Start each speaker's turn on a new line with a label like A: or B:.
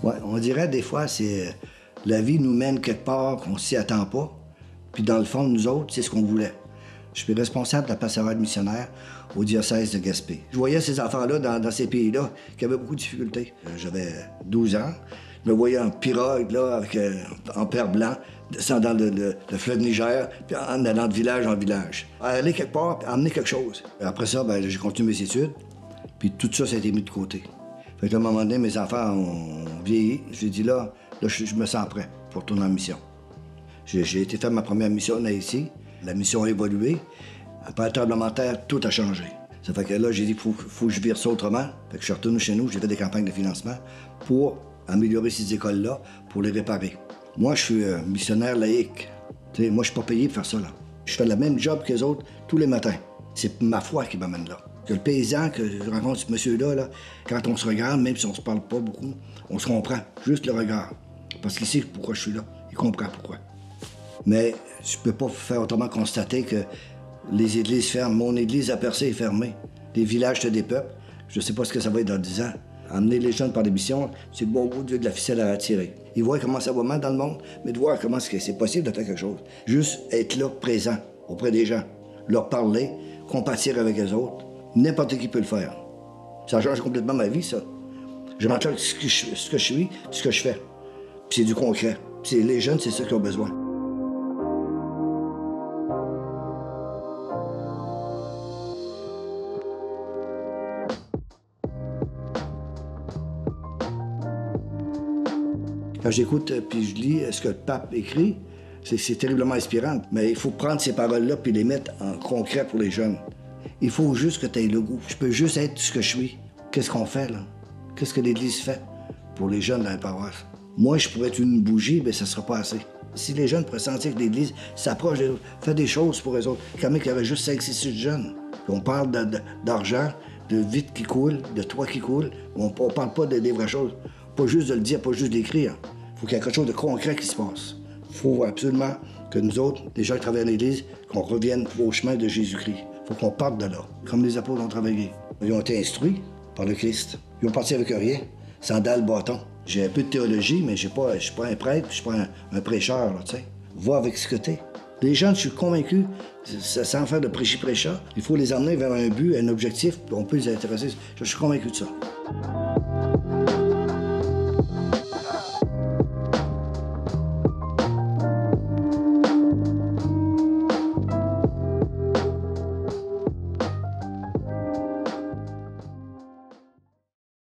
A: Ouais, on dirait des fois, c'est la vie nous mène quelque part qu'on s'y attend pas. Puis dans le fond, nous autres, c'est ce qu'on voulait. Je suis responsable de la pastorale missionnaire au diocèse de Gaspé. Je voyais ces enfants-là dans ces pays-là qui avaient beaucoup de difficultés. J'avais 12 ans. Je me voyais en pirogue, là, avec, en père blanc, descendant le fleuve Niger, puis en allant de village en village. Aller quelque part, puis emmener quelque chose. Après ça, ben, j'ai continué mes études, puis tout ça, ça a été mis de côté. Fait qu'à un moment donné, mes enfants ont vieilli. J'ai dit là, je me sens prêt pour retourner en mission. J'ai été faire ma première mission en Haïti. La mission a évolué. Après le tremblement de terre, tout a changé. Ça fait que là, j'ai dit, faut que je vire ça autrement. Fait que je suis retourné chez nous, j'ai fait des campagnes de financement pour améliorer ces écoles-là, pour les réparer. Moi, je suis missionnaire laïque. T'sais, moi, je suis pas payé pour faire ça, là. Je fais le même job que les autres tous les matins. C'est ma foi qui m'amène là. Que le paysan que je rencontre, ce monsieur-là, là, quand on se regarde, même si on se parle pas beaucoup, on se comprend. Juste le regard. Parce qu'il sait pourquoi je suis là. Il comprend pourquoi. Mais je peux pas faire autrement constater que les églises ferment. Mon église à Percé est fermée. Les villages se dépeuplent. Je sais pas ce que ça va être dans 10 ans. Amener les jeunes par des missions, c'est le bon bout de la ficelle à attirer. Ils voient comment ça va mal dans le monde, mais de voir comment c'est possible de faire quelque chose. Juste être là, présent, auprès des gens. Leur parler, compatir avec les autres. N'importe qui peut le faire. Ça change complètement ma vie, ça. Je m'entends ce que je suis, ce que je fais. Puis c'est du concret. Puis les jeunes, c'est ça qu'ils ont besoin. Quand j'écoute puis je lis ce que le pape écrit, c'est terriblement inspirant. Mais il faut prendre ces paroles-là puis les mettre en concret pour les jeunes. Il faut juste que tu aies le goût. Je peux juste être ce que je suis. Qu'est-ce qu'on fait, là? Qu'est-ce que l'Église fait pour les jeunes dans la paroisse? Moi, je pourrais être une bougie, mais ça ne sera pas assez. Si les jeunes pourraient sentir que l'Église s'approche, fait des choses pour eux autres. Quand même qu'il y aurait juste 5, 6 jeunes. Puis on parle d'argent, de vide qui coule, de toit qui coule. On ne parle pas des vraies choses. Pas juste de le dire, pas juste d'écrire. Il faut qu'il y ait quelque chose de concret qui se passe. Il faut absolument que nous autres, les gens qui travaillent à l'Église, qu'on revienne au chemin de Jésus-Christ. Il faut qu'on parte de là, comme les apôtres ont travaillé. Ils ont été instruits par le Christ. Ils ont parti avec rien, sandales, bâton. J'ai un peu de théologie, mais je ne suis pas un prêtre, je suis pas un prêcheur, tu sais. Va avec ce que t'es. Les gens, je suis convaincu, sans faire de prêchi-prêcha, il faut les emmener vers un but, un objectif, puis on peut les intéresser. Je suis convaincu de ça.